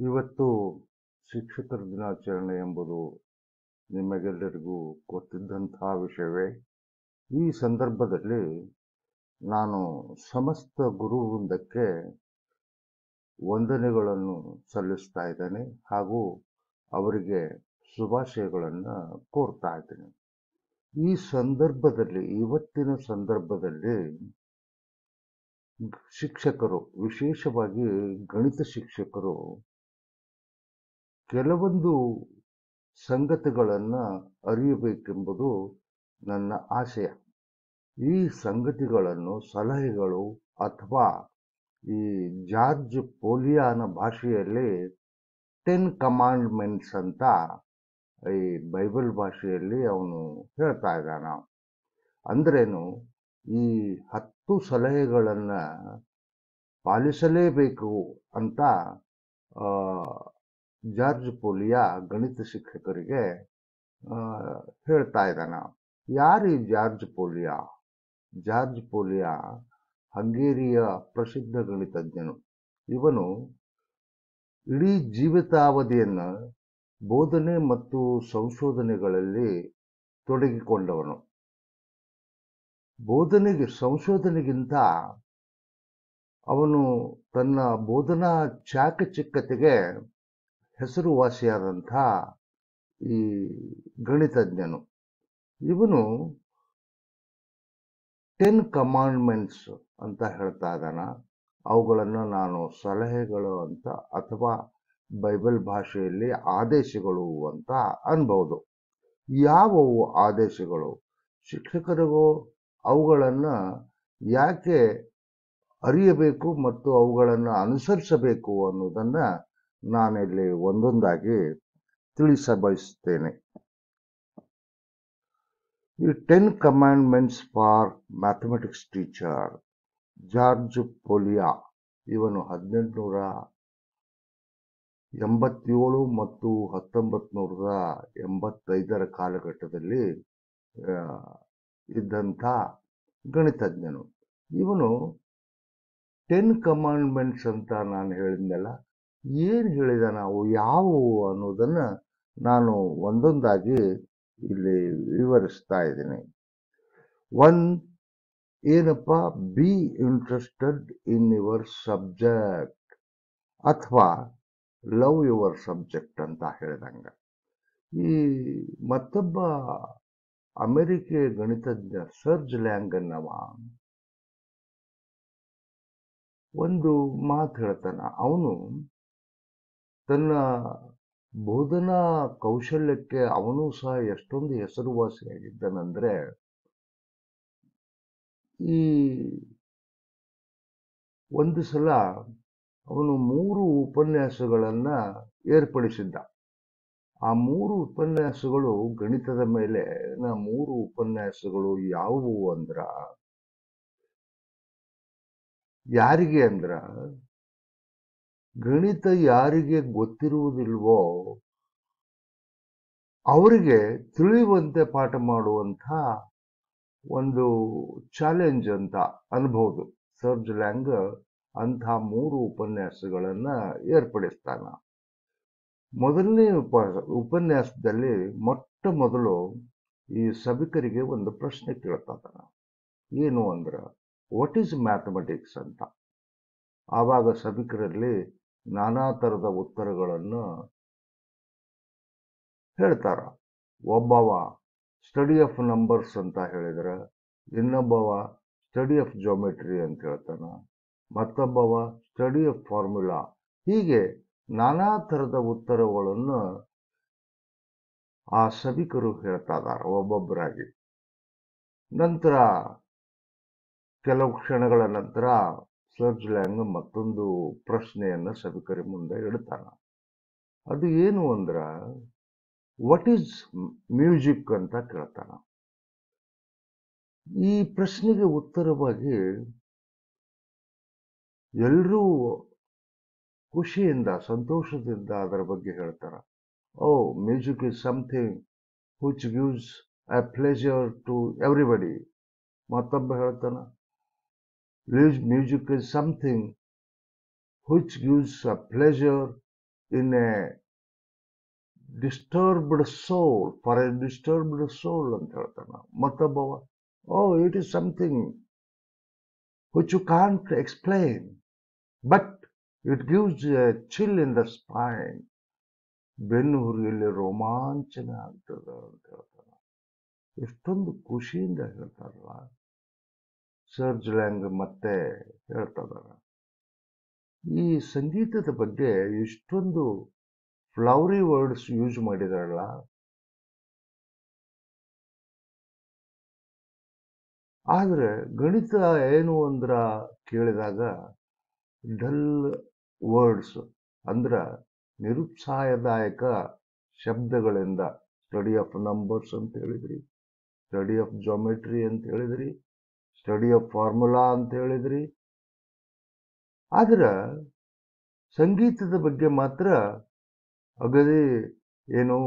ಇವತ್ತು ಶಿಕ್ಷಕರ ದಿನಾಚರಣೆ ಎಂಬುದು ನಿಮಗೆಲ್ಲರಿಗೂ ಗೊತ್ತಿದ್ದಂತಹ ವಿಷಯವೇ. ಈ ಸಂದರ್ಭದಲ್ಲಿ ನಾನು ಸಮಸ್ತ ಗುರುವೃಂದಕ್ಕೆ ವಂದನೆಗಳನ್ನು ಸಲ್ಲಿಸ್ತಾ ಇದ್ದೇನೆ ಹಾಗೂ ಅವರಿಗೆ ಶುಭಾಶಯಗಳನ್ನು ಕೋರ್ತಾ ಇದ್ದೇನೆ. ಈ ಸಂದರ್ಭದಲ್ಲಿ, ಇವತ್ತಿನ ಸಂದರ್ಭದಲ್ಲಿ ಶಿಕ್ಷಕರು, ವಿಶೇಷವಾಗಿ ಗಣಿತ ಶಿಕ್ಷಕರು, ಕೆಲವೊಂದು ಸಂಗತಿಗಳನ್ನು ಅರಿಯಬೇಕೆಂಬುದು ನನ್ನ ಆಶಯ. ಈ ಸಂಗತಿಗಳನ್ನು, ಸಲಹೆಗಳು ಅಥವಾ ಈ ಜಾರ್ಜ್ ಪೋಲಿಯಾನ ಭಾಷೆಯಲ್ಲಿ 10 ಕಮಾಂಡ್ಮೆಂಟ್ಸ್ ಅಂತ ಈ ಬೈಬಲ್ ಭಾಷೆಯಲ್ಲಿ ಅವನು ಹೇಳ್ತಾ ಇದ್ದಾನ. ಅಂದ್ರೇನು, ಈ 10 ಸಲಹೆಗಳನ್ನು ಪಾಲಿಸಲೇಬೇಕು ಅಂತ ಜಾರ್ಜ್ ಪೋಲಿಯಾ ಗಣಿತ ಶಿಕ್ಷಕರಿಗೆ ಹೇಳ್ತಾ ಇದ್ದಾನ. ಯಾರು ಈ ಜಾರ್ಜ್ ಪೋಲಿಯಾ? ಜಾರ್ಜ್ ಪೋಲಿಯಾ ಹಂಗೇರಿಯ ಪ್ರಸಿದ್ಧ ಗಣಿತಜ್ಞನು. ಇವನು ಇಡೀ ಜೀವಿತಾವಧಿಯನ್ನು ಬೋಧನೆ ಮತ್ತು ಸಂಶೋಧನೆಗಳಲ್ಲಿ ತೊಡಗಿಕೊಂಡವನು. ಸಂಶೋಧನೆಗಿಂತ ಅವನು ತನ್ನ ಬೋಧನಾ ಚಾಕಚಕ್ಯತೆಗೆ ಹೆಸರುವಾಸಿಯಾದಂಥ ಈ ಗಣಿತಜ್ಞನು. ಇವನು 10 ಕಮಾಂಡ್ಮೆಂಟ್ಸ್ ಅಂತ ಹೇಳ್ತಾ ಇದ್ದಾನ. ಅವುಗಳನ್ನು ನಾನು ಸಲಹೆಗಳು ಅಂತ ಅಥವಾ ಬೈಬಲ್ ಭಾಷೆಯಲ್ಲಿ ಆದೇಶಗಳು ಅಂತ ಅನ್ಬಹುದು. ಯಾವುವು ಆದೇಶಗಳು? ಶಿಕ್ಷಕರಿಗೂ ಅವುಗಳನ್ನು ಯಾಕೆ ಅರಿಯಬೇಕು ಮತ್ತು ಅವುಗಳನ್ನು ಅನುಸರಿಸಬೇಕು ಅನ್ನೋದನ್ನು ನಾನಿಲ್ಲಿ ಒಂದೊಂದಾಗಿ ತಿಳಿಸಬಯಸುತ್ತೇನೆ. ಈ 10 commandments for mathematics teacher, George Polya ಇವನು 1887 ಮತ್ತು 1985 ಕಾಲಘಟ್ಟದಲ್ಲಿ ಇದ್ದಂಥ ಗಣಿತಜ್ಞನು. ಇವನು 10 ಕಮಾಂಡ್ಮೆಂಟ್ಸ್ ಅಂತ ನಾನು ಹೇಳಿದ್ನಲ್ಲ, ಏನು ಹೇಳಿದ ನಾವು ಯಾವುವು ಅನ್ನೋದನ್ನು ನಾನು ಒಂದೊಂದಾಗಿ ಇಲ್ಲಿ ವಿವರಿಸ್ತಾ ಇದ್ದೀನಿ. 1 ಏನಪ್ಪ? B interested in your subject ಅಥವಾ ಲವ್ ಯುವರ್ ಸಬ್ಜೆಕ್ಟ್ ಅಂತ ಹೇಳಿದಂಗ. ಈ ಮತ್ತೊಬ್ಬ ಅಮೆರಿಕೆಯ ಗಣಿತಜ್ಞ ಸರ್ಜ್ ಲ್ಯಾಂಗನ್ ಅವ ಒಂದು ಮಾತು ಹೇಳ್ತಾನ. ಅವನು ತನ್ನ ಬೋಧನಾ ಕೌಶಲ್ಯಕ್ಕೆ ಅವನು ಸಹ ಎಷ್ಟೊಂದು ಹೆಸರುವಾಸಿಯಾಗಿದ್ದಾನಂದ್ರೆ, ಈ ಒಂದು ಸಲ ಅವನು 3 ಉಪನ್ಯಾಸಗಳನ್ನು ಏರ್ಪಡಿಸಿದ್ದ. ಆ 3 ಉಪನ್ಯಾಸಗಳು ಗಣಿತದ ಮೇಲೆ 3 ಉಪನ್ಯಾಸಗಳು ಯಾವುವು ಅಂದ್ರ, ಯಾರಿಗೆ ಅಂದ್ರ, ಗಣಿತ ಯಾರಿಗೆ ಗೊತ್ತಿರುವುದಿಲ್ವೋ ಅವರಿಗೆ ತಿಳಿಯುವಂತೆ ಪಾಠ ಮಾಡುವಂಥ ಒಂದು ಚಾಲೆಂಜ್ ಅಂತ ಅನ್ಬಹುದು. ಸರ್ಜ್ ಲ್ಯಾಂಗ್ ಅಂಥ 3 ಉಪನ್ಯಾಸಗಳನ್ನು ಏರ್ಪಡಿಸ್ತಾನ. ಮೊದಲನೇ ಉಪನ್ಯಾಸದಲ್ಲಿ ಮೊಟ್ಟ ಮೊದಲು ಈ ಸಭಿಕರಿಗೆ ಒಂದು ಪ್ರಶ್ನೆ ಕೇಳ್ತಾನ. ಏನು ಅಂದ್ರ, ವಾಟ್ ಈಸ್ ಮ್ಯಾಥಮೆಟಿಕ್ಸ್ ಅಂತ. ಆವಾಗ ಸಭಿಕರಲ್ಲಿ ನಾನಾ ಥರದ ಉತ್ತರಗಳನ್ನು ಹೇಳ್ತಾರ. ಒಬ್ಬವ ಸ್ಟಡಿ ಆಫ್ ನಂಬರ್ಸ್ ಅಂತ ಹೇಳಿದ್ರೆ, ಇನ್ನೊಬ್ಬವ ಸ್ಟಡಿ ಆಫ್ ಜೋಮೆಟ್ರಿ ಅಂತ ಹೇಳ್ತಾನ, ಮತ್ತೊಬ್ಬವ ಸ್ಟಡಿ ಆಫ್ ಫಾರ್ಮುಲಾ. ಹೀಗೆ ನಾನಾ ಥರದ ಉತ್ತರಗಳನ್ನು ಆ ಸಭಿಕರು ಹೇಳ್ತಾ ಇದ್ದಾರೆ ಒಬ್ಬೊಬ್ಬರಾಗಿ. ನಂತರ ಕೆಲವು ಕ್ಷಣಗಳ ನಂತರ ಸರ್ಜ್ ಲ್ಯಾಂಗ್ ಮತ್ತೊಂದು ಪ್ರಶ್ನೆಯನ್ನು ಸಭಿಕರ ಮುಂದೆ ಇಡ್ತಾನ. ಅದು ಏನು ಅಂದ್ರ, ವಾಟ್ ಈಸ್ ಮ್ಯೂಸಿಕ್ ಅಂತ ಕೇಳ್ತಾನ. ಈ ಪ್ರಶ್ನೆಗೆ ಉತ್ತರವಾಗಿ ಎಲ್ಲರೂ ಖುಷಿಯಿಂದ, ಸಂತೋಷದಿಂದ ಅದರ ಬಗ್ಗೆ ಹೇಳ್ತಾರ. Music is something which gives a pleasure to everybody. ಮತ್ತೊಬ್ಬ ಹೇಳ್ತಾನ, music is something which gives a pleasure in a disturbed soul, for a disturbed soul ಅಂತ ಹೇಳ್ತಾನೆ. ಮತ್ತೊಬ್ಬವ, oh, it is something which you can't explain, but it gives a chill in the spine. ಬೆನ್ನು ಹುರಿಯಲ್ಲಿ ರೋಮಾಂಚನ ಆಗ್ತದ ಅಂತ ಹೇಳ್ತಾನೆ. ಎಷ್ಟೊಂದು ಖುಷಿಯಿಂದ ಹೇಳ್ತಾರಲ್ಲ. ಸರ್ಜ್ ಲ್ಯಾಂಗ್ ಮತ್ತೆ ಹೇಳ್ತಾರ, ಈ ಸಂಗೀತದ ಬಗ್ಗೆ ಇಷ್ಟೊಂದು ಫ್ಲವರಿ ವರ್ಡ್ಸ್ ಯೂಸ್ ಮಾಡಿದಾರಲ್ಲ. ಆದ್ರೆ ಗಣಿತ ಏನು ಅಂದ್ರ ಕೇಳಿದಾಗ ಡಲ್ ವರ್ಡ್ಸ್ ಅಂದ್ರ ನಿರುತ್ಸಾಹದಾಯಕ ಶಬ್ದಗಳಿಂದ, ಸ್ಟಡಿ ಆಫ್ ನಂಬರ್ಸ್ ಅಂತ ಹೇಳಿದ್ರಿ, ಸ್ಟಡಿ ಆಫ್ ಜಾಮೆಟ್ರಿ ಅಂತ ಹೇಳಿದ್ರಿ, ಸ್ಟಡಿ ಆಫ್ ಫಾರ್ಮುಲಾ ಅಂತ ಹೇಳಿದ್ರಿ. ಆದ್ರ ಸಂಗೀತದ ಬಗ್ಗೆ ಮಾತ್ರ ಅಗದಿ ಏನು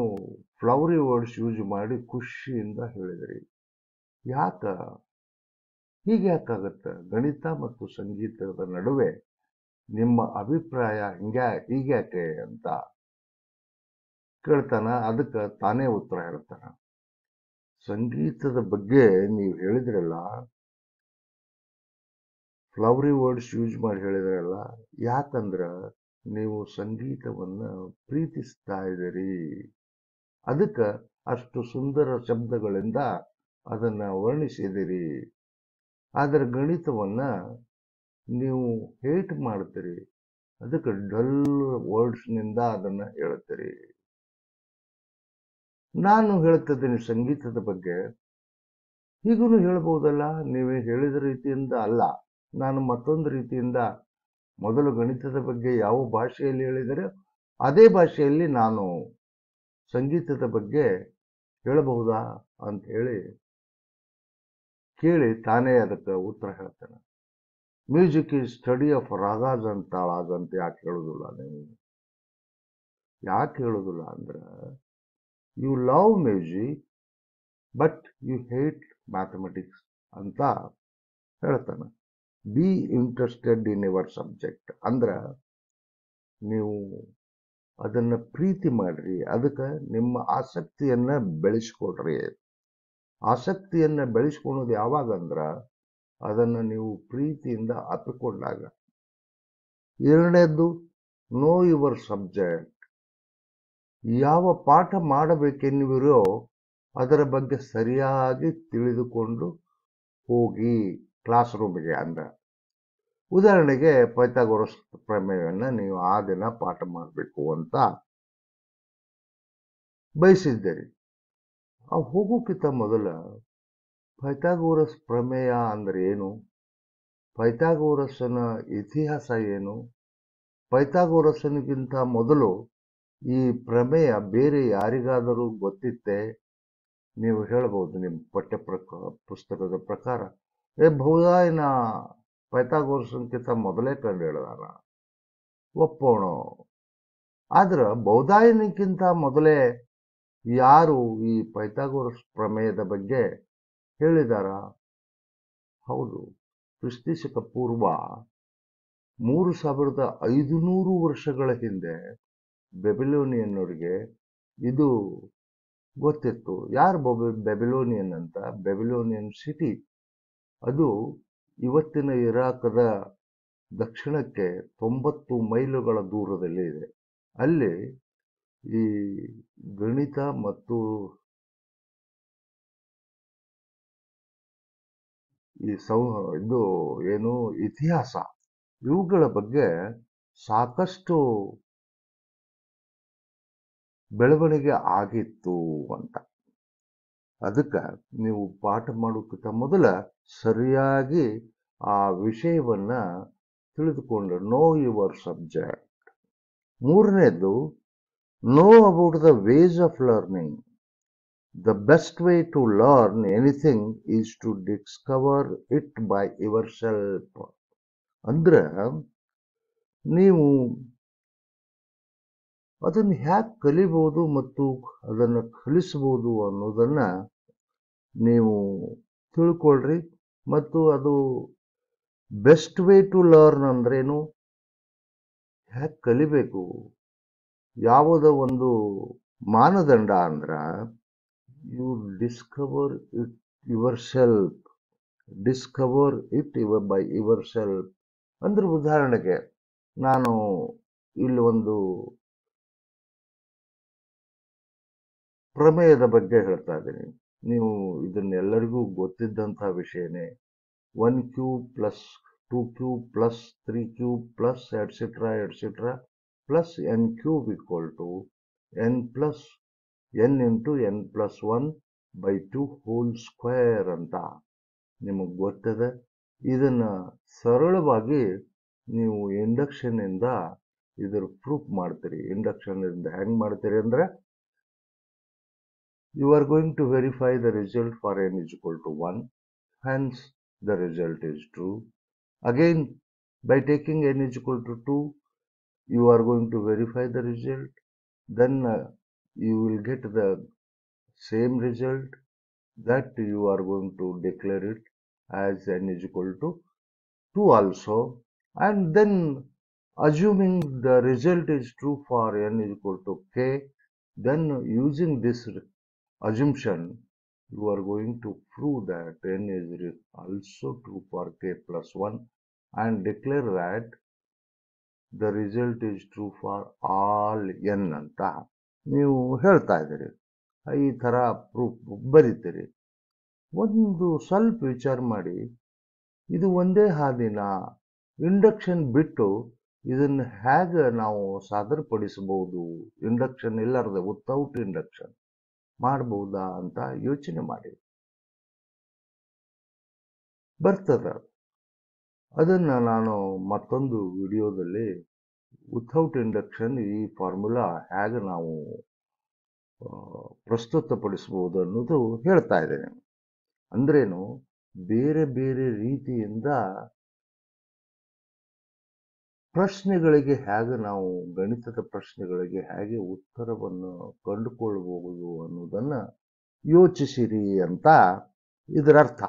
ಫ್ಲವರಿ ವರ್ಡ್ಸ್ ಯೂಸ್ ಮಾಡಿ ಖುಷಿಯಿಂದ ಹೇಳಿದ್ರಿ. ಯಾಕ ಹೀಗೆ ಯಾಕಾಗತ್ತ? ಗಣಿತ ಮತ್ತು ಸಂಗೀತದ ನಡುವೆ ನಿಮ್ಮ ಅಭಿಪ್ರಾಯ ಹೀಗ್ಯಾಕೆ ಅಂತ ಕೇಳ್ತಾನ. ಅದಕ್ಕೆ ತಾನೇ ಉತ್ತರ ಹೇಳ್ತಾನ. ಸಂಗೀತದ ಬಗ್ಗೆ ನೀವು ಹೇಳಿದ್ರಲ್ಲ, ಫ್ಲವರಿ ವರ್ಡ್ಸ್ ಯೂಸ್ ಮಾಡಿ ಹೇಳಿದ್ರಲ್ಲ, ಯಾಕಂದ್ರ ನೀವು ಸಂಗೀತವನ್ನ ಪ್ರೀತಿಸ್ತಾ ಇದ್ದೀರಿ. ಅದಕ್ಕೆ ಅಷ್ಟು ಸುಂದರ ಶಬ್ದಗಳಿಂದ ಅದನ್ನ ವರ್ಣಿಸಿದಿರಿ. ಆದರೆ ಗಣಿತವನ್ನ ನೀವು ಹೇಟ್ ಮಾಡ್ತೀರಿ, ಅದಕ್ಕೆ ಡಲ್ ವರ್ಡ್ಸ್ನಿಂದ ಅದನ್ನ ಹೇಳ್ತೀರಿ. ನಾನು ಹೇಳ್ತಿದ್ದೀನಿ ಸಂಗೀತದ ಬಗ್ಗೆ, ಹೀಗೂ ಹೇಳ್ಬೋದಲ್ಲ. ನೀವೇ ಹೇಳಿದ ರೀತಿಯಿಂದ ಅಲ್ಲ, ನಾನು ಮತ್ತೊಂದು ರೀತಿಯಿಂದ ಮೊದಲು ಗಣಿತದ ಬಗ್ಗೆ ಯಾವ ಭಾಷೆಯಲ್ಲಿ ಹೇಳಿದರೆ ಅದೇ ಭಾಷೆಯಲ್ಲಿ ನಾನು ಸಂಗೀತದ ಬಗ್ಗೆ ಹೇಳಬಹುದಾ ಅಂತ ಹೇಳಿ ಕೇಳಿ ತಾನೇ ಅದಕ್ಕೆ ಉತ್ತರ ಹೇಳ್ತಾನೆ. Music is study of ragas ಅಂತ ತಾಳಾಸ್ ಅಂತ ಯಾಕೆ ಹೇಳುದಿಲ್ಲ ನೀವು? ಯಾಕೆ ಹೇಳುದಿಲ್ಲ ಅಂದ್ರೆ, you love music but you hate mathematics ಅಂತ ಹೇಳ್ತಾನೆ. Be interested in your subject ಅಂದ್ರ ನೀವು ಅದನ್ನ ಪ್ರೀತಿ ಮಾಡ್ರಿ, ಅದಕ್ಕೆ ನಿಮ್ಮ ಆಸಕ್ತಿಯನ್ನ ಬೆಳೆಸ್ಕೊಡ್ರಿ. ಆಸಕ್ತಿಯನ್ನ ಬೆಳೆಸ್ಕೊಳೋದು ಯಾವಾಗಂದ್ರ ಅದನ್ನ ನೀವು ಪ್ರೀತಿಯಿಂದ ಅಪ್ಪಿಕೊಂಡಾಗ. ಎರಡನೇದ್ದು, ನೋ ಯುವರ್ ಸಬ್ಜೆಕ್ಟ್. ಯಾವ ಪಾಠ ಮಾಡಬೇಕೆನ್ನುವಿರೋ ಅದರ ಬಗ್ಗೆ ಸರಿಯಾಗಿ ತಿಳಿದುಕೊಂಡು ಹೋಗಿ ಕ್ಲಾಸ್ ರೂಮಿಗೆ. ಅಂದ್ರೆ ಉದಾಹರಣೆಗೆ ಪೈಥಾಗೋರಸ್ ಪ್ರಮೇಯವನ್ನ ನೀವು ಆ ದಿನ ಪಾಠ ಮಾಡಬೇಕು ಅಂತ ಬಯಸಿದ್ದೀರಿ. ಆ ಹೋಗೋಕ್ಕಿಂತ ಮೊದಲ ಪೈಥಾಗೋರಸ್ ಪ್ರಮೇಯ ಅಂದ್ರೆ ಏನು, ಪೈಥಾಗೋರಸ್ಸನ ಇತಿಹಾಸ ಏನು, ಪೈಥಾಗೋರಸ್ಸನಿಗಿಂತ ಮೊದಲು ಈ ಪ್ರಮೇಯ ಬೇರೆ ಯಾರಿಗಾದರೂ ಗೊತ್ತಿತ್ತೆ? ನೀವು ಹೇಳಬಹುದು ನಿಮ್ಮ ಪಠ್ಯ ಪುಸ್ತಕದ ಪ್ರಕಾರ, ಬಹುದಾಯಿನ ಪೈಥಾಗೋರಸ್ಸನ್ಕಿಂತ ಮೊದಲೇ ಕಂಡು ಹಿಡಿದಾನ, ಒಪ್ಪೋಣ. ಆದ್ರೆ ಬೌಧಾಯನಕ್ಕಿಂತ ಮೊದಲೇ ಯಾರು ಈ ಪೈಥಾಗೋರಸ್ ಪ್ರಮೇಯದ ಬಗ್ಗೆ ಹೇಳಿದಾರ? ಹೌದು, ಕ್ರಿಸ್ತಿಶಕ ಪೂರ್ವ 3500 ವರ್ಷಗಳ ಹಿಂದೆ ಬೆಬಿಲೋನಿಯನ್ನರಿಗೆ ಇದು ಗೊತ್ತಿತ್ತು. ಯಾರು ಬೆಬಿಲೋನಿಯನ್ ಅಂತ? ಬೆಬಿಲೋನಿಯನ್ ಸಿಟಿ, ಅದು ಇವತ್ತಿನ ಇರಾಕದ ದಕ್ಷಿಣಕ್ಕೆ 90 ಮೈಲುಗಳ ದೂರದಲ್ಲಿ ಇದೆ. ಅಲ್ಲಿ ಈ ಗಣಿತ ಮತ್ತು ಈ ಇದು ಏನು ಇತಿಹಾಸ, ಇವುಗಳ ಬಗ್ಗೆ ಸಾಕಷ್ಟು ಬೆಳವಣಿಗೆ ಆಗಿತ್ತು ಅಂತ. ಅದಕ್ಕೆ ನೀವು ಪಾಠ ಮಾಡೋಕ್ಕಿಂತ ಮೊದಲ ಸರಿಯಾಗಿ ಆ ವಿಷಯವನ್ನ ತಿಳಿದುಕೊಂಡು ನೋ ಯುವರ್ ಸಬ್ಜೆಕ್ಟ್. ಮೂರನೇದು, know about the ways of learning. The best way to learn anything is to discover it by yourself. ಅಂದ್ರೆ ನೀವು ಅದನ್ನು ಹ್ಯಾಕ್ ಕಲಿಬಹುದು ಮತ್ತು ಅದನ್ನು ಕಲಿಸಬಹುದು ಅನ್ನೋದನ್ನ ನೀವು ತಿಳ್ಕೊಳ್ರಿ. ಮತ್ತು ಅದು ಬೆಸ್ಟ್ ವೇ ಟು ಲರ್ನ್ ಅಂದ್ರೇನು, ಹ್ಯಾಕ್ ಕಲಿಬೇಕು, ಯಾವುದೋ ಒಂದು ಮಾನದಂಡ ಅಂದ್ರ you discover it yourself, discover it by yourself. ಅಂದ್ರೆ ಉದಾಹರಣೆಗೆ ನಾನು ಇಲ್ಲಿ ಒಂದು ಪ್ರಮೇಯದ ಬಗ್ಗೆ ಹೇಳ್ತಾ ಇದ್ದೀನಿ. ನೀವು ಇದನ್ನೆಲ್ಲರಿಗೂ ಗೊತ್ತಿದ್ದಂತಹ ವಿಷಯನೇ. 1³ plus 2³ plus 3³ plus etcetera etcetera plus n³ equal to n plus n into n plus 1/2 whole square ಅಂತ ನಿಮಗೆ ಗೊತ್ತದೆ. ಇದನ್ನ ಸರಳವಾಗಿ ನೀವು ಇಂಡಕ್ಷನ್ ಇಂದ ಇದರ ಪ್ರೂಫ್ ಮಾಡ್ತೀರಿ. ಇಂಡಕ್ಷನ್ ಇಂದ ಹೆಂಗ್ ಮಾಡ್ತೀರಿ ಅಂದ್ರೆ, you are going to verify the result for n is equal to 1, hence the result is true. Again, by taking n is equal to 2, you are going to verify the result, then you will get the same result, that you are going to declare it as n is equal to 2 also, and then assuming the result is true for n is equal to k, then using this assumption you are going to prove that n is also true for k plus 1 and declare that the result is true for all n ಅಂತ ನೀವು ಹೇಳ್ತಾ ಇದ್ದೀರಿ. ಈ ತರ proof ಬರೀತೀರಿ. ಒಂದು ಸ್ವಲ್ಪ ವಿಚಾರ ಮಾಡಿ, ಇದು ಒಂದೇ ಹಾದಿನ ಇಂಡಕ್ಷನ್ ಬಿಟ್ಟು ಇದನ್ನ ಹೇಗೆ ನಾವು ಸಾದರಪಡಿಸಬಹುದು, ಇಂಡಕ್ಷನ್ ಇಲ್ಲಾರ್ದೆ ವಿತೌಟ್ ಇಂಡಕ್ಷನ್ ಮಾಡಬಹುದಾ ಅಂತ ಯೋಚನೆ ಮಾಡಿ. ಬರ್ತದ. ಅದನ್ನ ನಾನು ಮತ್ತೊಂದು ವಿಡಿಯೋದಲ್ಲಿ ವಿಥೌಟ್ ಇಂಡಕ್ಷನ್ ಈ ಫಾರ್ಮುಲಾ ಹೇಗೆ ನಾವು ಪ್ರಸ್ತುತಪಡಿಸಬಹುದು ಅನ್ನೋದು ಹೇಳ್ತಾ ಇದ್ದೇನೆ. ಅಂದ್ರೇನು, ಬೇರೆ ಬೇರೆ ರೀತಿಯಿಂದ ಪ್ರಶ್ನೆಗಳಿಗೆ ಹೇಗೆ ನಾವು, ಗಣಿತದ ಪ್ರಶ್ನೆಗಳಿಗೆ ಹೇಗೆ ಉತ್ತರವನ್ನು ಕಂಡುಕೊಳ್ಳಬಹುದು ಅನ್ನೋದನ್ನ ಯೋಚಿಸಿರಿ ಅಂತ ಇದರ ಅರ್ಥ.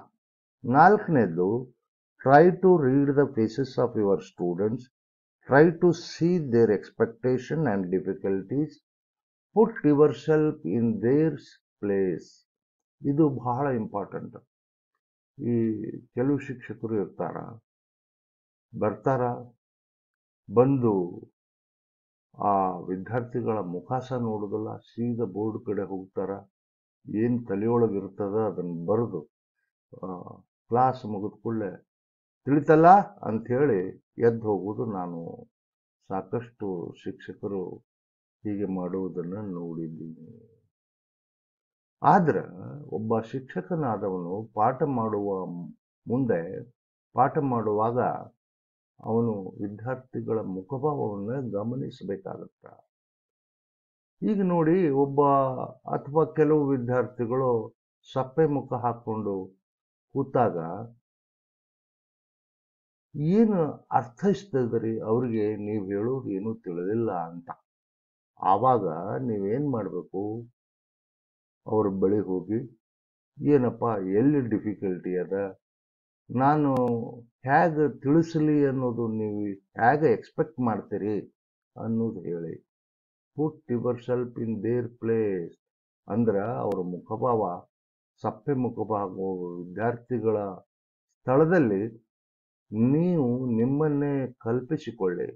ನಾಲ್ಕನೇದು, try to read the faces of your students, try to see their expectation and difficulties, put yourself in their place. ಇದು ಬಹಳ ಇಂಪಾರ್ಟೆಂಟ್. ಈ ಕೆಲವು ಶಿಕ್ಷಕರು ಬರ್ತಾರ, ಬಂದು ಆ ವಿದ್ಯಾರ್ಥಿಗಳ ಮುಖಾಸ ನೋಡುದಿಲ್ಲ, ಸೀದಾ ಬೋರ್ಡ್ ಕಡೆ ಹೋಗ್ತಾರ, ಏನ್ ತಲೆಯೊಳಗಿರ್ತದ ಅದನ್ನ ಬರೆದು ಕ್ಲಾಸ್ ಮುಗಿದ ಕೂಡಲೇ ತಿಳಿತಲ್ಲ ಅಂತ ಹೇಳಿ ಎದ್ದು ಹೋಗುವುದು ನಾನು ಸಾಕಷ್ಟು ಶಿಕ್ಷಕರು ಹೀಗೆ ಮಾಡುವುದನ್ನು ನೋಡಿದ್ದೀನಿ. ಆದ್ರೆ ಒಬ್ಬ ಶಿಕ್ಷಕನಾದವನು ಪಾಠ ಮಾಡುವಾಗ ಅವನು ವಿದ್ಯಾರ್ಥಿಗಳ ಮುಖಭಾವವನ್ನು ಗಮನಿಸಬೇಕಾಗತ್ತ. ಈಗ ನೋಡಿ, ಒಬ್ಬ ಅಥವಾ ಕೆಲವು ವಿದ್ಯಾರ್ಥಿಗಳು ಸಪ್ಪೆ ಮುಖ ಹಾಕೊಂಡು ಕೂತಾಗ ಏನು ಅರ್ಥೈಸ್ತದ್ರಿ ಅವ್ರಿಗೆ ನೀವು ಹೇಳೋದು ಏನು ತಿಳಿದಿಲ್ಲ ಅಂತ. ಆವಾಗ ನೀವೇನ್ ಮಾಡ್ಬೇಕು, ಅವ್ರ ಬಳಿ ಹೋಗಿ, ಏನಪ್ಪ ಎಲ್ಲಿ ಡಿಫಿಕಲ್ಟಿ ಅದ, ನಾನು ಹೇಗೆ ತಿಳಿಸಲಿ ಅನ್ನೋದು ನೀವು ಹೇಗೆ ಎಕ್ಸ್ಪೆಕ್ಟ್ ಮಾಡ್ತೀರಿ ಅನ್ನೋದು ಹೇಳಿ. ಪುಟ್ yourself in their place ಅಂದ್ರ ಅವರ ಮುಖಭಾವ, ಸಪ್ಪೆ ಮುಖಭಾವ ವಿದ್ಯಾರ್ಥಿಗಳ ಸ್ಥಳದಲ್ಲಿ ನೀವು ನಿಮ್ಮನ್ನೇ ಕಲ್ಪಿಸಿಕೊಳ್ಳಿ.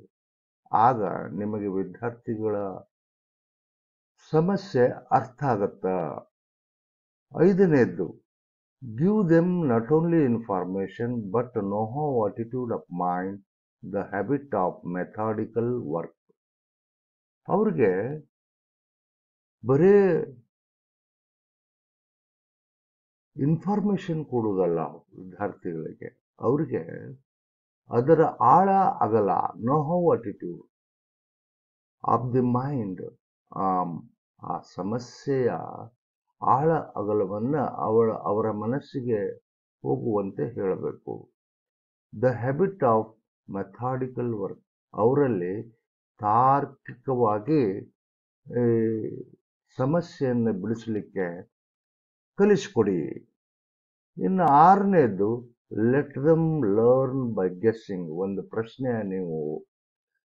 ಆಗ ನಿಮಗೆ ವಿದ್ಯಾರ್ಥಿಗಳ ಸಮಸ್ಯೆ ಅರ್ಥ ಆಗತ್ತ. ಐದನೇದ್ದು, give them not only information but know how attitude of mind, the habit of methodical work. ಅವ್ರಿಗೆ ಬರೇ ಇನ್ಫಾರ್ಮೇಶನ್ ಕೊಡುವುದಲ್ಲ ವಿದ್ಯಾರ್ಥಿಗಳಿಗೆ, ಅವ್ರಿಗೆ ಅದರ ಆಳ ಅಗಲ, know how attitude of the mind, ಆ ಸಮಸ್ಯೆಯ ಆಳ ಅಗಲವನ್ನ ಅವರ ಮನಸ್ಸಿಗೆ ಹೋಗುವಂತೆ ಹೇಳಬೇಕು. The habit of methodical work, ಅವರಲ್ಲಿ ತಾರ್ಕಿಕವಾಗಿ ಸಮಸ್ಯೆಯನ್ನು ಬಿಡಿಸಲಿಕ್ಕೆ ಕಲಿಸಿಕೊಡಿ. ಇನ್ನು ಆರನೇದು, let them learn by guessing. ಒಂದು ಪ್ರಶ್ನೆ ನೀವು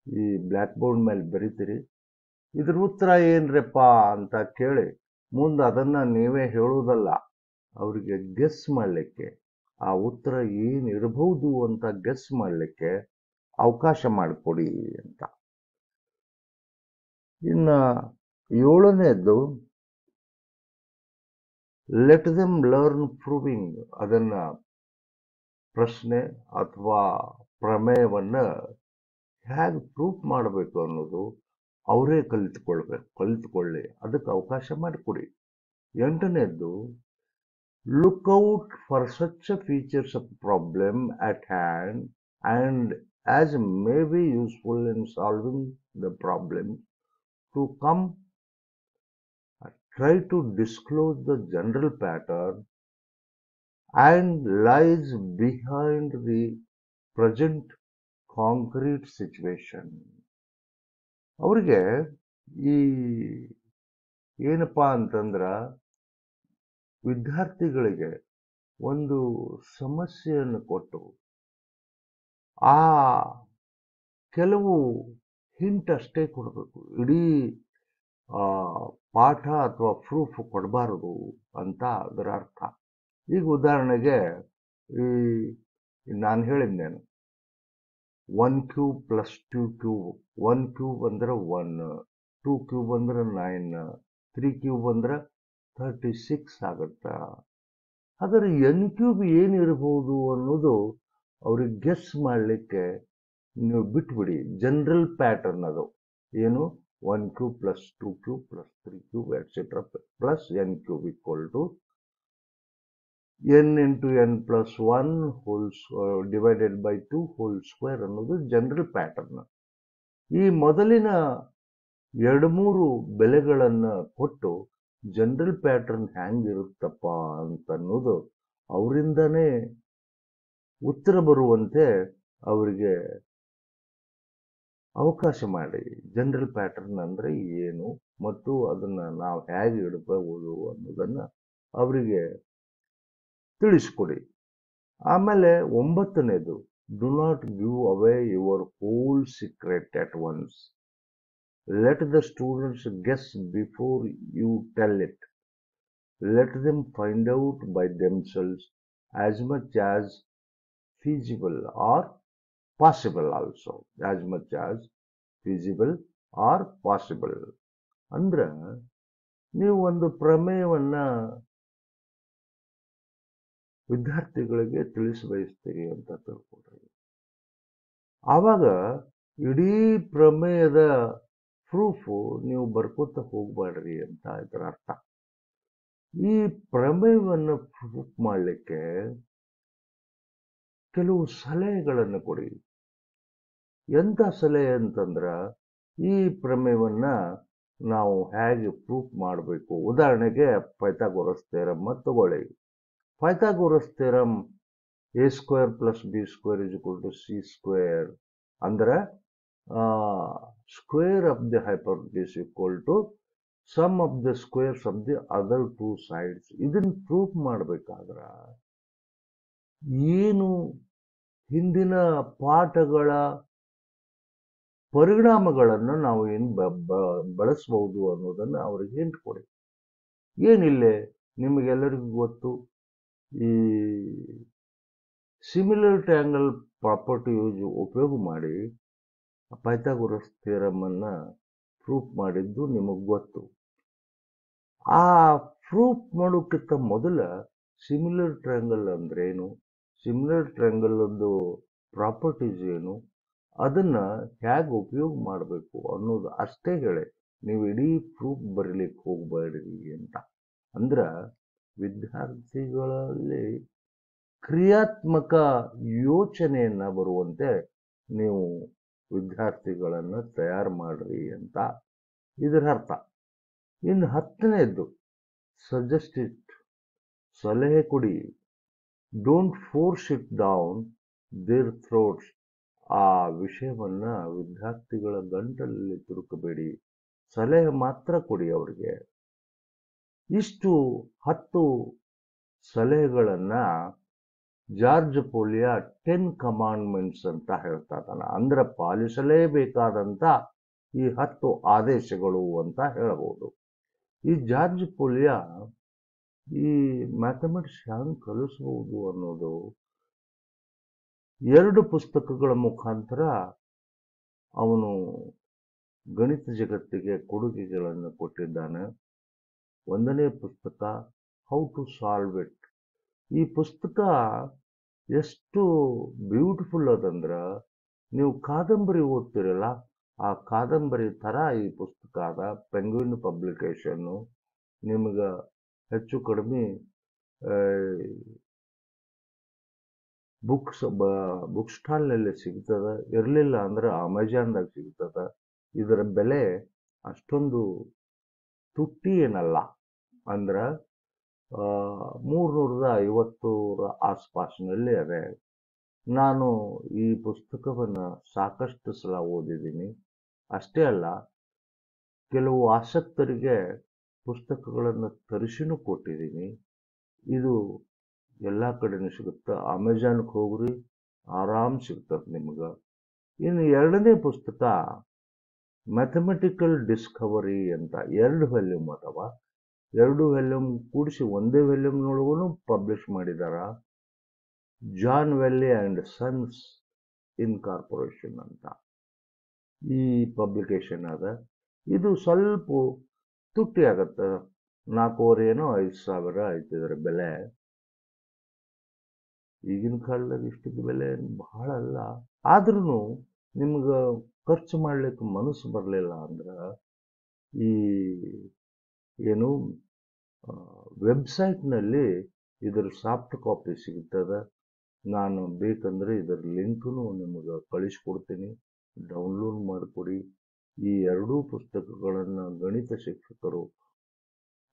ಈ ಬ್ಲ್ಯಾಕ್ ಬೋರ್ಡ್ ಮೇಲೆ ಬರೀತೀರಿ, ಇದ್ರ ಉತ್ತರ ಏನ್ರಪ್ಪ ಅಂತ ಕೇಳಿ ಮುಂದೆ ಅದನ್ನ ನೀವೇ ಹೇಳುವುದಲ್ಲ, ಅವರಿಗೆ ಗೆಸ್ ಮಾಡಲಿಕ್ಕೆ, ಆ ಉತ್ತರ ಏನಿರಬಹುದು ಅಂತ ಗೆಸ್ ಮಾಡಲಿಕ್ಕೆ ಅವಕಾಶ ಮಾಡಿಕೊಡಿ ಅಂತ. ಇನ್ನ 7ನೇದ್ದು ಲೆಟ್ ದೆಮ್ ಲರ್ನ್ ಪ್ರೂವಿಂಗ್. ಅದನ್ನ ಪ್ರಶ್ನೆ ಅಥವಾ ಪ್ರಮೇಯವನ್ನ ಹೇಗೆ ಪ್ರೂಫ್ ಮಾಡಬೇಕು ಅನ್ನೋದು ಅವರೇ ಕಲಿತುಕೊಳ್ಳಿ, ಅದಕ್ಕೆ ಅವಕಾಶ ಮಾಡಿಕೊಡಿ. 8ನೇದ್ದು look out for such features of problem at hand and as may be useful in solving the problem to come. Try to disclose the general pattern and lies behind the present concrete situation. ಅವರಿಗೆ ಈ ಏನಪ್ಪಾ ಅಂತಂದ್ರ ವಿದ್ಯಾರ್ಥಿಗಳಿಗೆ ಒಂದು ಸಮಸ್ಯೆಯನ್ನು ಕೊಟ್ಟು ಆ ಕೆಲವು ಹಿಂಟ್ ಅಷ್ಟೇ ಕೊಡಬೇಕು, ಇಡೀ ಪಾಠ ಅಥವಾ ಪ್ರೂಫ್ ಕೊಡಬಾರದು ಅಂತ ಅದರ ಅರ್ಥ. ಈಗ ಉದಾಹರಣೆಗೆ ಈ ನಾನು ಹೇಳಿದ್ದೇನೆ 1³ + 2³ 1³ ಅಂದ್ರೆ 1, 2³ ಅಂದ್ರೆ 9, 3³ ಅಂದ್ರೆ 36 ಆಗತ್ತ. ಹಾಗಾದ್ರೆ n³ ಏನಿರಬಹುದು ಅನ್ನೋದು ಅವ್ರಿಗೆ ಗೆಸ್ ಮಾಡಲಿಕ್ಕೆ ನೀವು ಬಿಟ್ಬಿಡಿ. ಜನರಲ್ ಪ್ಯಾಟರ್ನ್ ಅದು ಏನು, 1³ + 2³ + 3³ et cetera plus n³ n × n + 1 divided by 2 whole square ಅನ್ನೋದು ಜನರಲ್ ಪ್ಯಾಟರ್ನ್. ಈ ಮೊದಲಿನ 2-3 ಬೆಲೆಗಳನ್ನ ಕೊಟ್ಟು ಜನರಲ್ ಪ್ಯಾಟರ್ನ್ ಹೆಂಗಿರುತ್ತಪ್ಪ ಅಂತನ್ನೋದು ಅವರಿಂದನೇ ಉತ್ತರ ಬರುವಂತೆ ಅವರಿಗೆ ಅವಕಾಶ ಮಾಡಿ. ಜನರಲ್ ಪ್ಯಾಟರ್ನ್ ಅಂದ್ರೆ ಏನು ಮತ್ತು ಅದನ್ನ ನಾವು ಹೇಗೆ ಇಡಬಹುದು ಅನ್ನೋದನ್ನ ಅವರಿಗೆ ತಿಳಿಸ್ಕೊಡಿ. ಆಮೇಲೆ 9ನೇದು do not give away your whole secret at once. Let the students guess before you tell it. Let them find out by themselves as much as feasible or possible also. As much as feasible or possible. ಅಂದ್ರೆ ನೀವು ಒಂದು ಪ್ರಮೇಯವನ್ನ ವಿದ್ಯಾರ್ಥಿಗಳಿಗೆ ತಿಳಿಸಬಯಸ್ತೀರಿ ಅಂತ ತಿಳ್ಕೊಳ್ರಿ. ಆವಾಗ ಇಡೀ ಪ್ರಮೇಯದ proof ನೀವು ಬರ್ಕೋತ ಹೋಗ್ಬೇಡ್ರಿ ಅಂತ ಇದರ ಅರ್ಥ. ಈ ಪ್ರಮೇಯವನ್ನು ಪ್ರೂಫ್ ಮಾಡಲಿಕ್ಕೆ ಕೆಲವು ಸಲಹೆಗಳನ್ನು ಕೊಡಿ. ಎಂಥ ಸಲಹೆ ಅಂತಂದ್ರ ಈ ಪ್ರಮೇಯವನ್ನ ನಾವು ಹೇಗೆ ಪ್ರೂಫ್ ಮಾಡಬೇಕು. ಉದಾಹರಣೆಗೆ ಪೈಥಾಗೋರಸ್ ಥಿಯರಮ್ ತಗೊಳ್ಳಿ. Pythagoras theorem a² + b² = c². ಅಂದ್ರೆ square of the hypotenuse = sum of the squares of the other two sides. ಇದನ್ನ ಪ್ರೂಫ್ ಮಾಡಬೇಕಾದ್ರ ಏನು ಹಿಂದಿನ ಪಾಠಗಳ ಪರಿಣಾಮಗಳನ್ನು ನಾವು ಏನು ಬಳಸಬಹುದು ಅನ್ನೋದನ್ನ ಅವರಿಗೆ ಹಿಂಟ್ ಕೊಡಿ. ಏನಿಲ್ಲೇ ನಿಮಗೆಲ್ಲರಿಗೂ ಗೊತ್ತು, ಈ ಸಿಮಿಲರ್ ಟ್ರಯಾಂಗಲ್ ಪ್ರಾಪರ್ಟಿ ಉಪಯೋಗ ಮಾಡಿ ಪೈಥಾಗೋರಸ್ ಥಿಯರಮ್ ಅನ್ನ ಪ್ರೂಫ್ ಮಾಡಿದ್ದು ನಿಮಗೆ ಗೊತ್ತು. ಆ ಪ್ರೂಫ್ ಮಾಡೋಕ್ಕಿಂತ ಮೊದಲ ಸಿಮಿಲರ್ ಟ್ರಯಾಂಗಲ್ ಅಂದ್ರೆ ಏನು, ಸಿಮಿಲರ್ ಟ್ರಯಾಂಗಲ್ ಒಂದು ಪ್ರಾಪರ್ಟೀಸ್ ಏನು, ಅದನ್ನ ಹೇಗೆ ಉಪಯೋಗ ಮಾಡಬೇಕು ಅನ್ನೋದು ಅಷ್ಟೇ ಹೇಳಿ. ನೀವು ಇಡೀ ಪ್ರೂಫ್ ಬರೀಲಿಕ್ಕೆ ಹೋಗ್ಬೇಡ್ರಿ ಅಂತ. ಅಂದ್ರ ವಿದ್ಯಾರ್ಥಿಗಳಲ್ಲಿ ಕ್ರಿಯಾತ್ಮಕ ಯೋಚನೆಯನ್ನ ಬರುವಂತೆ ನೀವು ವಿದ್ಯಾರ್ಥಿಗಳನ್ನ ತಯಾರು ಮಾಡ್ರಿ ಅಂತ ಇದರ ಅರ್ಥ. ಇನ್ನು 10ನೇದ್ದು ಸಜೆಸ್ಟ್ ಇಟ್, ಸಲಹೆ ಕೊಡಿ. Don't force it down their throats. ಆ ವಿಷಯವನ್ನ ವಿದ್ಯಾರ್ಥಿಗಳ ಗಂಟಲಲ್ಲಿ ತುರುಕಬೇಡಿ, ಸಲಹೆ ಮಾತ್ರ ಕೊಡಿ ಅವರಿಗೆ. ಇಷ್ಟು 10 ಸಲಹೆಗಳನ್ನ ಜಾರ್ಜ್ ಪೋಲಿಯಾ 10 ಕಮಾಂಡ್ಮೆಂಟ್ಸ್ ಅಂತ ಹೇಳ್ತಾ ಇದ್ದಾನೆ. ಅಂದ್ರೆ ಪಾಲಿಸಲೇಬೇಕಾದಂತ ಈ 10 ಆದೇಶಗಳು ಅಂತ ಹೇಳಬಹುದು. ಈ ಜಾರ್ಜ್ ಪೋಲಿಯಾ ಈ ಮ್ಯಾಥಮೆಟಿಕ್ಸ್ ಹ್ಯಾಂಗ್ ಕಲಿಸಬಹುದು ಅನ್ನೋದು 2 ಪುಸ್ತಕಗಳ ಮುಖಾಂತರ ಅವನು ಗಣಿತ ಜಗತ್ತಿಗೆ ಕೊಡುಗೆಗಳನ್ನು ಕೊಟ್ಟಿದ್ದಾನೆ. ಒಂದನೇ ಪುಸ್ತಕ ಹೌ ಟು ಸಾಲ್ವ್ ಇಟ್. ಈ ಪುಸ್ತಕ ಎಷ್ಟು ಬ್ಯೂಟಿಫುಲ್ ಅದಂದ್ರ, ನೀವು ಕಾದಂಬರಿ ಓದ್ತಿರಲ್ಲ, ಆ ಕಾದಂಬರಿ ತರ ಈ ಪುಸ್ತಕ ಅದ. ಪೆಂಗ್ವಿನ್ ಪಬ್ಲಿಕೇಶನ್ನು ನಿಮ್ಗೆ ಹೆಚ್ಚು ಕಡಿಮೆ ಬುಕ್ ಸ್ಟಾಲ್ನಲ್ಲಿ ಸಿಗ್ತದ. ಇರಲಿಲ್ಲ ಅಂದ್ರೆ ಅಮೆಜಾನ್ದಾಗ ಸಿಗ್ತದ. ಇದರ ಬೆಲೆ ಅಷ್ಟೊಂದು ತುಟ್ಟಿ ಏನಲ್ಲ, ಅಂದ್ರ 350 ಆಸ್ಪಾಸಿನಲ್ಲಿ ಅದೇ. ನಾನು ಈ ಪುಸ್ತಕವನ್ನು ಸಾಕಷ್ಟು ಸಲ ಓದಿದ್ದೀನಿ. ಅಷ್ಟೇ ಅಲ್ಲ, ಕೆಲವು ಆಸಕ್ತರಿಗೆ ಪುಸ್ತಕಗಳನ್ನು ತರಿಸಿನೂ ಕೊಟ್ಟಿದ್ದೀನಿ. ಇದು ಎಲ್ಲ ಕಡೆನೂ ಸಿಗುತ್ತೆ. ಅಮೆಜಾನ್ಗೆ ಹೋಗ್ರಿ, ಆರಾಮ್ ಸಿಗ್ತದೆ ನಿಮ್ಗೆ. ಇನ್ನು ಎರಡನೇ ಪುಸ್ತಕ ಮ್ಯಾಥಮೆಟಿಕಲ್ ಡಿಸ್ಕವರಿ ಅಂತ 2 ವ್ಯಾಲ್ಯೂಮ್ ಅದಾವ. 2 ವ್ಯಾಲ್ಯೂಮ್ ಕೂಡಿಸಿ ಒಂದೇ ವ್ಯಾಲ್ಯೂಮ್ನೊಳಗೂ ಪಬ್ಲಿಷ್ ಮಾಡಿದಾರ. John Willey and sons incorporation ಅಂತ ಈ ಪಬ್ಲಿಕೇಶನ್ ಅದ. ಇದು ಸ್ವಲ್ಪ ತುಟ್ಟಿ ಆಗತ್ತೆ, 4,500 ಏನೋ 5,000 ಐತಿ ಇದರ ಬೆಲೆ. ಈಗಿನ ಕಾಲದಲ್ಲಿ ಇಷ್ಟದ ಬೆಲೆ ಬಹಳ ಅಲ್ಲ. ಆದ್ರೂ ನಿಮ್ಗೆ ಖರ್ಚು ಮಾಡ್ಲಿಕ್ಕೆ ಮನಸ್ಸು ಬರಲಿಲ್ಲ ಅಂದ್ರೆ ಈ ಏನು ವೆಬ್ಸೈಟ್ನಲ್ಲಿ ಇದರ ಸಾಫ್ಟ್ ಕಾಪಿ ಸಿಗ್ತದೆ. ನಾನು ಬೇಕಂದ್ರೆ ಇದರ ಲಿಂಕ್ನು ನಿಮಗೆ ಕಳಿಸ್ಕೊಡ್ತೀನಿ, ಡೌನ್ಲೋಡ್ ಮಾಡಿಕೊಡಿ. ಈ 2 ಪುಸ್ತಕಗಳನ್ನು ಗಣಿತ ಶಿಕ್ಷಕರು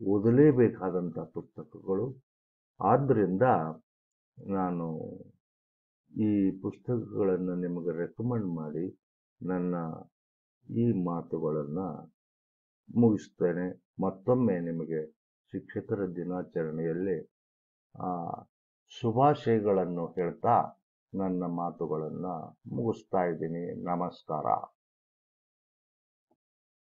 ಓದಲೇಬೇಕಾದಂಥ ಪುಸ್ತಕಗಳು. ಆದ್ದರಿಂದ ನಾನು ಈ ಪುಸ್ತಕಗಳನ್ನು ನಿಮಗೆ ರೆಕಮೆಂಡ್ ಮಾಡಿ ನನ್ನ ಈ ಮಾತುಗಳನ್ನು ಮುಗಿಸ್ತೇನೆ. ಮತ್ತೊಮ್ಮೆ ನಿಮಗೆ ಶಿಕ್ಷಕರ ದಿನಾಚರಣೆಯಲ್ಲಿ ಶುಭಾಶಯಗಳನ್ನು ಹೇಳ್ತಾ ನನ್ನ ಮಾತುಗಳನ್ನು ಮುಗಿಸ್ತಾ ಇದ್ದೀನಿ. ನಮಸ್ಕಾರ.